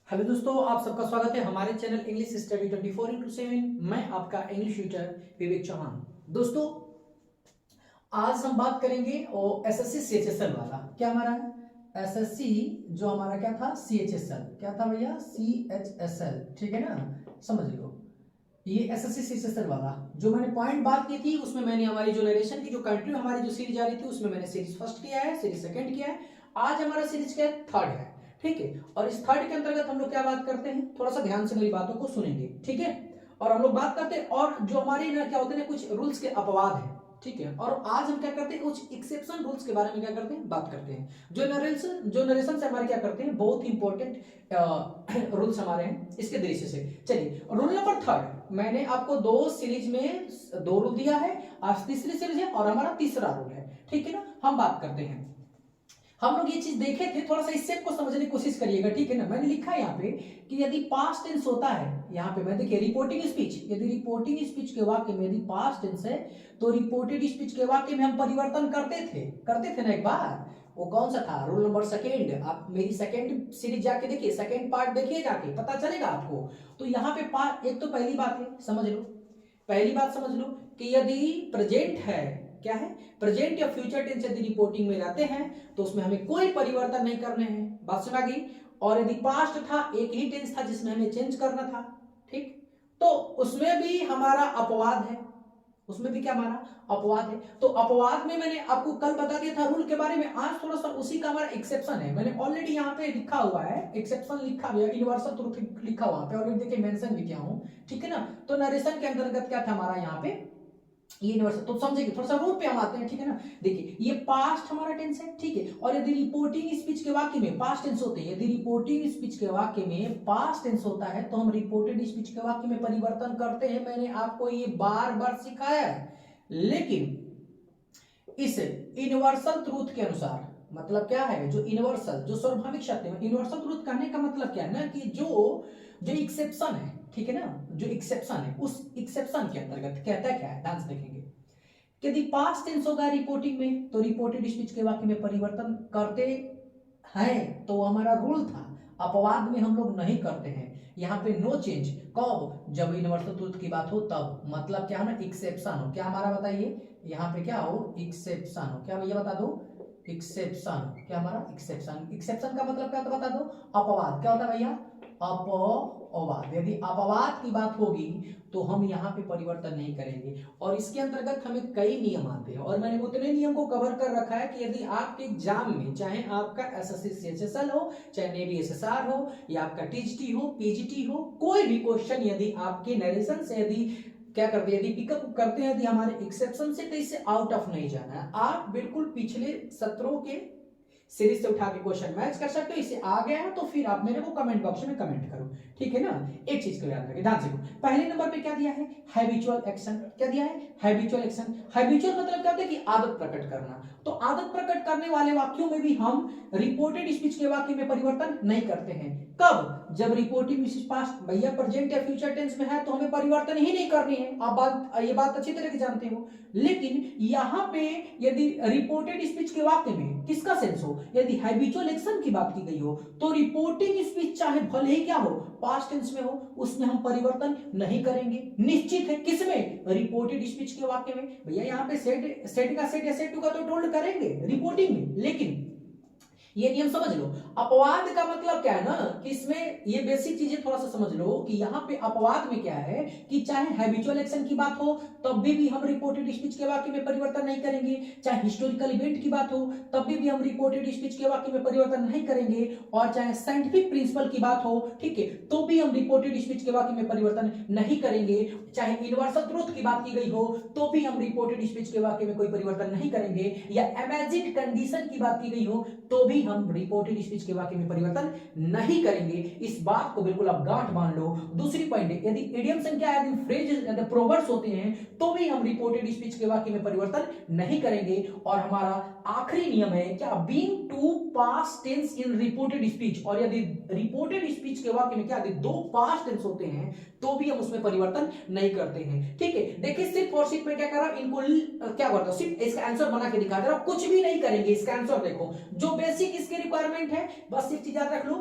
Hello दोस्तों, आप सबका स्वागत है हमारे चैनल इंग्लिश स्टडी 24x7। मैं आपका इंग्लिश ट्यूटर विवेक चौहान। दोस्तों, आज हम बात करेंगे और एसएससी सीएचएसएल वाला क्या हमारा है। एसएससी जो हमारा क्या था, सीएचएसएल क्या था भैया, सीएचएसएल, ठीक है ना, समझ लो। ये एसएससी सीएचएसएल वाला जो मैंने पॉइंट बात की थी, उसमें मैंने हमारी जो नरेशन की जो कंटिन्यू हमारी जो सीरीज आ रही थी, उसमें मैंने सीरीज फर्स्ट किया है, सीरीज सेकंड किया है। आज हमारा सीरीज क्या है, थर्ड है, ठीक है। और इस थर्ड के अंतर्गत हम लोग क्या बात करते हैं, थोड़ा सा ध्यान से मेरी बातों को सुनेंगे, ठीक है। और हम लोग बात करते हैं और जो हमारे ना क्या होते हैं, कुछ रूल्स के अपवाद है, ठीक है। और आज हम क्या करते हैं, कुछ एक्सेप्शन रूल्स के बारे में क्या करते हैं, बात करते हैं। जो नरेशन से हमारे क्या करते हैं, बहुत इंपॉर्टेंट रूल्स हमारे हैं इसके दृश्य से। चलिए, रूल नंबर थर्ड, मैंने आपको दो सीरीज में दो रूल दिया है, आज तीसरी सीरीज है और हमारा तीसरा रूल है, ठीक है ना। हम बात करते हैं, हम लोग ये चीज देखे थे, थोड़ा सा इस स्टेप को समझने की कोशिश करिएगा, ठीक है ना। मैंने लिखा है यहाँ पे कि यदि पास्ट टेंस होता है, यहाँ पे मैं देखिए रिपोर्टिंग स्पीच, यदि रिपोर्टिंग स्पीच के वाक्य में यदि पास्ट टेंस है तो रिपोर्टेड स्पीच के वाक्य में हम परिवर्तन करते थे ना एक बार। वो कौन सा था, रूल नंबर सेकेंड। आप मेरी सेकेंड सीरीज जाके देखिए, सेकेंड पार्ट देखिए जाके, पता चलेगा आपको। तो यहाँ पे एक तो पहली बात है, समझ लो, पहली बात समझ लो कि यदि प्रेजेंट है, क्या है, प्रेजेंट या फ्यूचर टेंस यदि रिपोर्टिंग में रहते हैं तो उसमें हमें कोई परिवर्तन नहीं करने हैं, बात सुना गई। और यदि पास्ट था, एक ही टेंस था जिसमें हमें चेंज करना था, ठीक, तो उसमें भी हमारा अपवाद है, उसमें भी क्या हमारा अपवाद है। तो अपवाद में मैंने आपको कल बता दिया था रूल के बारे में, आज थोड़ा सा उसी का हमारा एक्सेप्शन है। मैंने ऑलरेडी यहाँ पे लिखा हुआ है, एक्सेप्शन लिखा हुआ है, यूनिवर्सल ट्रूथ लिखा हुआ है ऑलरेडी, देखिए मेंशन भी किया हूं, ठीक है ना। तो नरेशन के अंतर्गत क्या था हमारा यहाँ पे, ये यूनिवर्सल, तो समझेंगे थोड़ा सा रूल पे हम आते हैं, ठीक है ना। देखिए, ये पास्ट हमारा टेंस है, ठीक है। और यदि रिपोर्टिंग स्पीच के वाक्य में पास्ट टेंस होते हैं, यदि रिपोर्टिंग स्पीच के वाक्य में पास्ट टेंस होता है तो हम रिपोर्टेड स्पीच के वाक्य में परिवर्तन करते हैं। मैंने आपको ये बार बार सिखाया है, लेकिन इस यूनिवर्सल ट्रूथ के अनुसार, मतलब क्या है, जो यूनिवर्सल, जो सार्वभौमिक सत्य है, यूनिवर्सल ट्रूथ कहने का मतलब क्या है ना, कि जो एक्सेप्शन है, ठीक है ना, जो एक्सेप्शन है, उस एक्सेप्शन के अंतर्गत कहता है क्या है, ध्यान से देखेंगे। यदि पास्ट टेंस होगा रिपोर्टिंग में तो रिपोर्टेड स्पीच के वाक्य में परिवर्तन करते हैं, तो हमारा रूल था। अपवाद में हम लोग नहीं करते हैं, यहाँ पे नो चेंज। कब, जब यूनिवर्सल ट्रूथ की बात हो तब, मतलब क्या है ना, एक्सेप्शन हो, क्या हमारा बताइए, यहाँ पे क्या हो, एक्सेप्शन हो, क्या भैया बता दो, एक्सेप्शन, क्या हमारा एक्सेप्शन। एक्सेप्शन का मतलब क्या होता बता दो, अपवाद, क्या होता है भैया, अपवाद। यदि अपवाद की बात होगी तो हम यहाँ पे परिवर्तन नहीं करेंगे। और इसके अंतर्गत हमें कई नियम आते हैं, और मैंने उतने नियम को कवर कर रखा है कि यदि आपके एग्जाम में, चाहे आपका एसएससी सीएचएसएल हो, चाहे नेवी एसएसआर हो, या आपका टीजीटी हो, पीजीटी हो, कोई भी क्वेश्चन यदि आपके नरेशन से यदि क्या करते हैं, यदि पिकअप करते हैं, यदि हमारे एक्सेप्शन से, तो इससे आउट ऑफ नहीं जाना है। आप बिल्कुल पिछले सत्रों के सीरीज से उठा के क्वेश्चन मैच कर सकते हो। इससे आ गया है तो फिर आप मेरे को कमेंट बॉक्स में कमेंट करो, ठीक है ना। एक चीज को याद रखें, ध्यान से। पहले नंबर पे क्या दिया है, हैबिचुअल एक्शन, क्या दिया है, हैबिचुअल एक्शन। हैबिचुअल मतलब क्या होता है कि आदत प्रकट करना। तो आदत प्रकट करने वाले वाक्यों में भी हम रिपोर्टेड स्पीच के वाक्य में परिवर्तन नहीं करते हैं। कब, जब रिपोर्टिंग स्पीच पास्ट, भैया प्रेजेंट या फ्यूचर टेंस में है तो हमें परिवर्तन ही नहीं करनी है, आप ये बात अच्छी तरह से जानते हो। लेकिन यहाँ पे यदि रिपोर्टेड स्पीच के वाक्य में किसका सेंस हो, यदि हैबिचुअल एक्शन की बात की गई हो, तो रिपोर्टिंग स्पीच चाहे भले ही क्या हो, पास्ट टेंस में हो, उसमें हम परिवर्तन नहीं करेंगे। निश्चित है किसमें, रिपोर्टेड स्पीच के वाक्य में। भैया यहाँ पे सेट का सेट या सेट टू का तो टोल्ड करेंगे रिपोर्टिंग में, लेकिन ये नियम समझ लो। अपवाद का मतलब क्या है ना, कि इसमें ये बेसिक चीजें थोड़ा सा समझ लो कि यहाँ पे अपवाद में क्या है, कि चाहे हैबिचुअल एक्शन की बात हो तब भी हम रिपोर्टेड स्पीच के वाक्य में परिवर्तन नहीं करेंगे, चाहे हिस्टोरिकल इवेंट की बात हो तब भी हम रिपोर्टेड स्पीच के वाक्य में परिवर्तन नहीं करेंगे, और चाहे साइंटिफिक प्रिंसिपल की बात हो, ठीक है, तो भी हम रिपोर्टेड स्पीच के वाक्य में परिवर्तन नहीं करेंगे, चाहे यूनिवर्सल ट्रूथ की बात की गई हो तो भी हम रिपोर्टेड स्पीच के वाक्य में कोई परिवर्तन नहीं करेंगे, या इमेजिन्ड कंडीशन की बात की गई हो तो भी हम रिपोर्टेड स्पीच के वाक्य में परिवर्तन नहीं करेंगे। इस बात को बिल्कुल आप गांठ बांध लो। दूसरी पॉइंट है, यदि इडियम संख्या, यदि फ्रेज, यदि प्रोवर्ब्स होते हैं तो भी हम रिपोर्टेड स्पीच के वाक्य में परिवर्तन नहीं करेंगे। और हमारा आखिरी नियम है क्या, being to past tense in reported speech, और यदि रिपोर्टेड स्पीच के वाक्य में क्या, यदि दो पास्ट टेंस होते हैं तो भी हम उसमें परिवर्तन नहीं करते हैं, ठीक है। देखिए सिर्फ और सिर्फ मैं क्या कर रहा हूं, इनको क्या करता हूं, सिर्फ इसका आंसर बना के दिखा दे रहा हूं, कुछ भी नहीं करेंगे। इसका आंसर देखो, जो बेसिक इसके रिक्वायरमेंट है, बस एक चीज याद रख लो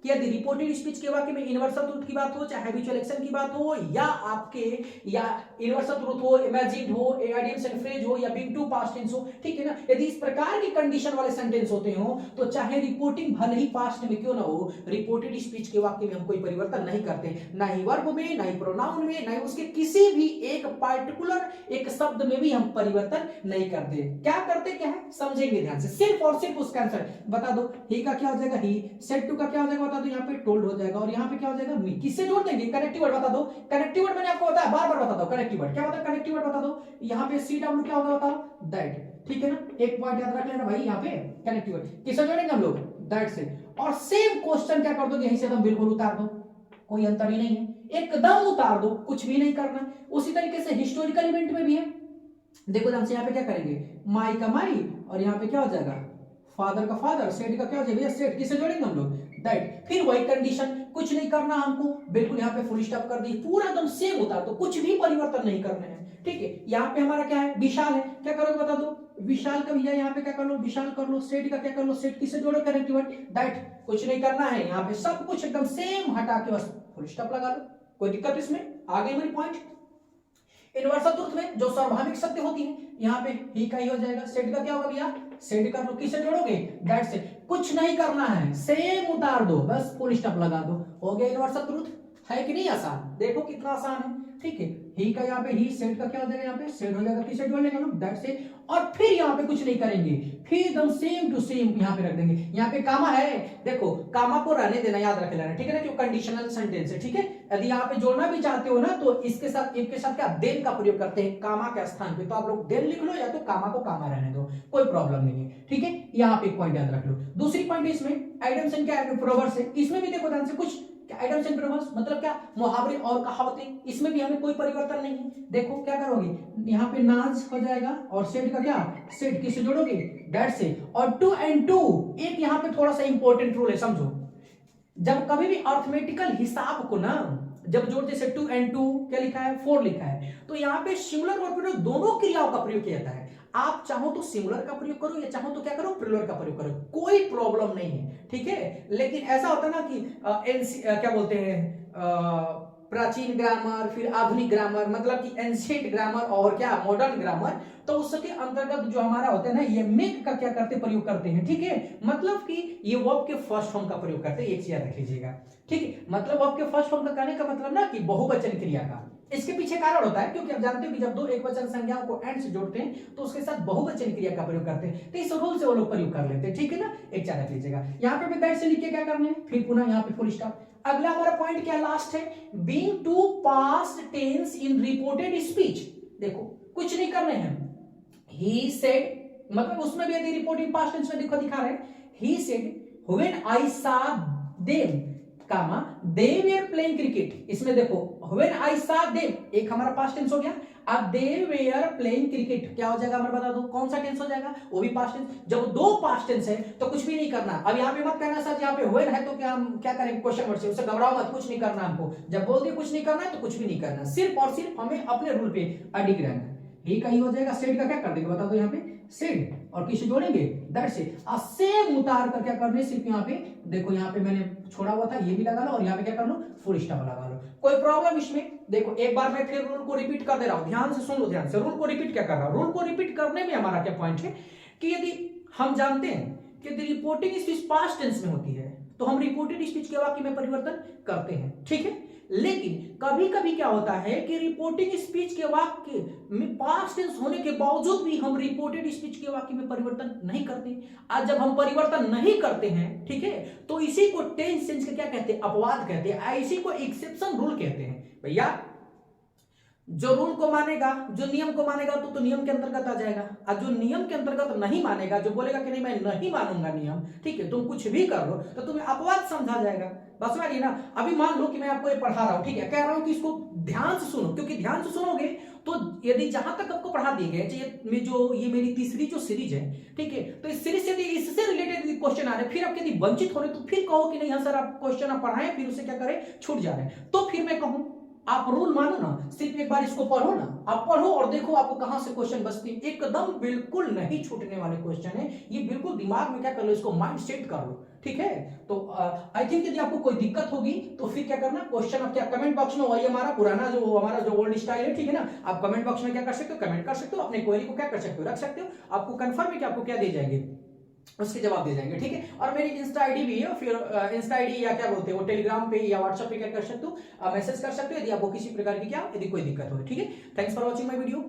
कि यदि रिपोर्टेड स्पीच के वाक्य में यूनिवर्सल ट्रूथ की बात हो, चाहे हैबिचुअल एक्शन की बात हो, या आपके या यूनिवर्सल ट्रूथ हो, इमेजिन्ड हो, आइडियम्स एंड फ्रेज हो, या बीइंग टू पास्ट टेंस हो, ठीक है ना, यदि इस प्रकार की कंडीशन वाले सेंटेंस होते हो तो चाहे रिपोर्टिंग भले ही पास्ट में क्यों ना हो, रिपोर्टेड स्पीच के वाक्य में हम कोई परिवर्तन नहीं करते, ना ही वर्ब में, ना ही प्रोनाउन में, ना ही उसके किसी भी एक पार्टिकुलर एक शब्द में भी हम परिवर्तन नहीं करते। क्या करते, क्या है समझेंगे ध्यान से, सिर्फ और सिर्फ उसका आंसर बता दो। ही का क्या हो जाएगा ही, सेड टू का क्या हो जाएगा बता दो, यहाँ पे टोल्ड हो जाएगा, और यहाँ पे क्या हो जाएगा मी। किससे जोड़ देंगे, कनेक्टिव वर्ड बता दो। कनेक्टिव वर्ड मैंने आपको बताया, बार बार बता दो कनेक्टिव वर्ड क्या होता है, कनेक्टिव वर्ड बता दो। यहाँ पे सी डब्ल्यू क्या होगा बताओ, दैट, ठीक है ना, एक पॉइंट याद रख लेना भाई, यहाँ पे कनेक्टिव वर्ड किससे जोड़ेंगे हम लोग, दैट से। और सेम क्वेश्चन क्या कर दो, यहीं से एकदम बिल्कुल उतार दो, कोई अंतर ही नहीं है, एकदम उतार दो, कुछ भी नहीं करना। उसी तरीके से हिस्टोरिकल इवेंट में भी है, देखो ध्यान से, यहाँ पे क्या करेंगे, माई का माई, और यहाँ पे क्या हो जाएगा, फादर का फादर, सेड का क्या हो जाएगा, सेड, किससे जोड़ेंगे हम लोग, दैट। फिर वही कंडीशन, कुछ नहीं करना हमको, बिल्कुल यहाँ पे फुल स्टॉप कर दी, पूरा एकदम सेम उतार दो, कुछ भी परिवर्तन नहीं करने हैं, ठीक है। यहाँ पे हमारा क्या है, विशाल है, क्या करोगे बता दो, विशाल का भैया यहाँ पे क्या कर लो, विशाल कर लो, सेड का क्या कर लो, सेड किससे जोड़ो, कनेक्टिव वर्ड दैट। कुछ नहीं करना है, यहाँ पे सब कुछ एकदम सेम हटा के बस फुल स्टॉप लगा लो, कोई दिक्कत इसमें, आगे मेरी पॉइंट। यूनिवर्सल ट्रूथ में जो स्वाभाविक सत्य होती है, यहाँ पे ही का ही हो जाएगा, सेड का क्या होगा भैया, सेड कर लो, किससे जोड़ोगे, दैट से। कुछ नहीं करना है, सेम उतार दो, बस फुल स्टॉप लगा दो, हो गया यूनिवर्सल ट्रूथ। है कि नहीं आसान, देखो कितना आसान है, ठीक है। ही का यहाँ पे ही, सेड का क्या हो जाएगा, यहाँ पे सेड हो जाएगा, किससे जोड़ लेंगे हम लोग, दैट से। और फिर यहाँ पे कुछ नहीं करेंगे, फिर एकदम सेम टू सेम यहाँ पे रख देंगे। यहाँ पे कामा है, देखो कामा को रहने देना, याद रख लेना, ठीक है ना, क्यों कंडीशनल सेंटेंस है, ठीक है। यदि यहाँ पे जोड़ना भी चाहते हो ना, तो इसके साथ इनके साथ क्या देन का प्रयोग करते हैं, कामा के स्थान पे, तो आप लोग देन लिख लो, या तो कामा को कामा रहने दो, कोई प्रॉब्लम नहीं है, ठीक है। यहाँ पे एक पॉइंट याद रख लो। दूसरी पॉइंट इसमें आइडम्स एंड क्या है, प्रोवर्ब्स है, इसमें भी देखो ध्यान से, कुछ आइडम्स एंड प्रोवर्ब्स मतलब क्या, मुहावरे और कहावतें, इसमें भी हमें कोई परिवर्तन नहीं है। देखो क्या करोगे, यहाँ पे नाज हो जाएगा, और सेड का क्या, सेड किससे जोड़ोगे, दैट से। और टू एंड टू, एक यहाँ पे थोड़ा सा इंपॉर्टेंट रूल है, समझो। जब कभी भी अर्थमेटिकल हिसाब को ना जब जोड़, जैसे 2 and 2 क्या लिखा है, 4 लिखा है, तो यहाँ पे सिंगुलर और प्लूरल दोनों क्रियाओं का प्रयोग किया जाता है। आप चाहो तो सिंगुलर का प्रयोग करो, या चाहो तो क्या करो, प्लूरल का प्रयोग करो, कोई प्रॉब्लम नहीं है, ठीक है। लेकिन ऐसा होता है ना कि क्या बोलते हैं, प्राचीन ग्रामर, फिर आधुनिक ग्रामर, मतलब कि एंशिएंट ग्रामर और क्या मॉडर्न ग्रामर, तो उसके अंतर्गत जो हमारा होता है ना, ये मेक का क्या करते, प्रयोग करते हैं, ठीक है। मतलब कि ये वर्ब के फर्स्ट फॉर्म का प्रयोग करते हैं, एक चीज याद रख लीजिएगा, ठीक है। मतलब वर्ब के फर्स्ट फॉर्म का कहने का मतलब ना कि बहुवचन क्रिया का, इसके पीछे कारण होता है, क्योंकि आप जानते हो कि जब दो एक वचन संज्ञाओं को एंड से जोड़ते हैं तो उसके साथ बहुवचन क्रिया का प्रयोग करते हैं, तो इस रूल से वो लोग प्रयोग कर लेते हैं, ठीक है ना। एक याद रख लीजिएगा, यहाँ पे भी दैट से लिख के क्या करना है, फिर पुनः यहाँ पे फुल स्टॉप। अगला हमारा पॉइंट क्या लास्ट है, being to past tense in reported speech. देखो कुछ नहीं करने हैं, ही सेड, मतलब उसमें भी यदि रिपोर्टिंग पास्ट टेंस में दिखा रहे हैं, he said when I saw them comma they were playing cricket, इसमें देखो व्हेन आई सा देम, एक हमारा पास्ट टेंस हो गया, अब दे वेयर प्लेइंग क्रिकेट क्या हो जाएगा, हमारा बता दो कौन सा टेंस हो जाएगा, वो भी पास्ट टेंस। जब दो पास्ट टेंस है तो कुछ भी नहीं करना। अब यहाँ पे मत कहना सर, यहाँ पे व्हेन है तो क्या हम क्या करेंगे, क्वेश्चन वर्ड से, उससे घबराओ मत, कुछ नहीं करना हमको। जब बोल दिए कुछ नहीं करना है तो कुछ भी नहीं करना, सिर्फ और सिर्फ हमें अपने रूल पे अडिग रहना। ही कहीं हो जाएगा, सेड का क्या कर देंगे बता दो, यहाँ पे सेड, और किसे जोड़ेंगे, दैट से। सेम उतार कर क्या करने, सिर्फ यहाँ पे देखो, यहाँ पे मैंने छोड़ा हुआ था, ये भी लगा लो, और यहाँ पे क्या कर लो, फुल स्टॉप लगा लो, कोई प्रॉब्लम इसमें। देखो एक बार मैं फिर रूल को रिपीट कर दे रहा हूं, ध्यान से सुन लो, ध्यान से। रूल को रिपीट क्या कर रहा हूं, रूल को रिपीट करने में हमारा क्या पॉइंट है कि यदि हम जानते हैं कि रिपोर्टिंग स्पीच पास्ट टेंस में होती है तो हम रिपोर्टेड स्पीच के वाक्य में परिवर्तन करते हैं, ठीक है। लेकिन कभी कभी क्या होता है कि रिपोर्टिंग स्पीच के वाक्य में पास्ट टेंस होने के बावजूद भी हम रिपोर्टेड स्पीच के वाक्य में परिवर्तन नहीं करते। आज जब हम परिवर्तन नहीं करते हैं, ठीक है, तो इसी को टेंस चेंज का क्या कहते हैं, अपवाद कहते हैं, इसी को एक्सेप्शन रूल कहते हैं। भैया जो रूल को मानेगा, जो नियम को मानेगा तो नियम के अंतर्गत आ जाएगा, और जो नियम के अंतर्गत नहीं मानेगा, जो बोलेगा कि नहीं मैं नहीं मानूंगा नियम, ठीक है, तुम कुछ भी कर लो, तो तुम्हें अपवाद समझा जाएगा। बस में ना, अभी मान लो कि मैं आपको ये पढ़ा रहा हूं, ठीक है, कह रहा हूं कि इसको ध्यान से सुनो, क्योंकि ध्यान से सुनोगे तो यदि जहां तक आपको पढ़ा दिए गए, जो ये मेरी तीसरी जो सीरीज है, ठीक है, तो इस सीरीज से यदि इससे रिलेटेड क्वेश्चन आ रहे, फिर आप यदि वंचित हो रहे तो फिर कहो कि नहीं हाँ सर आप क्वेश्चन आप पढ़ाएं, फिर उसे क्या करें, छूट जा रहे हैं, तो फिर मैं कहूं आप रूल मानो ना, सिर्फ एक बार इसको पढ़ो ना, आप पढ़ो और देखो आपको कहां से क्वेश्चन बचती है। एकदम बिल्कुल नहीं छूटने वाले क्वेश्चन है ये, बिल्कुल दिमाग में क्या कर लो, इसको माइंड सेट कर लो, ठीक है। तो आई थिंक यदि आपको कोई दिक्कत होगी तो फिर क्या करना, क्वेश्चन आप क्या कमेंट बॉक्स में, वही हमारा पुराना जो हमारा जो ओल्ड स्टाइल है, ठीक है ना, आप कमेंट बॉक्स में क्या कर सकते हो, कमेंट कर सकते हो, अपने क्वेरी को क्या कर सकते हो, रख सकते हो। आपको कंफर्म है कि आपको क्या दे जाएंगे, उसके जवाब दे जाएंगे, ठीक है। और मेरी इंस्टा आईडी भी है, फिर इंस्टा आईडी या क्या बोलते हैं वो टेलीग्राम पे या व्हाट्सएप पे क्या कर सकते हो, मैसेज कर सकते हो यदि आपको किसी प्रकार की क्या यदि कोई दिक्कत हो, ठीक है। Thanks for watching my video.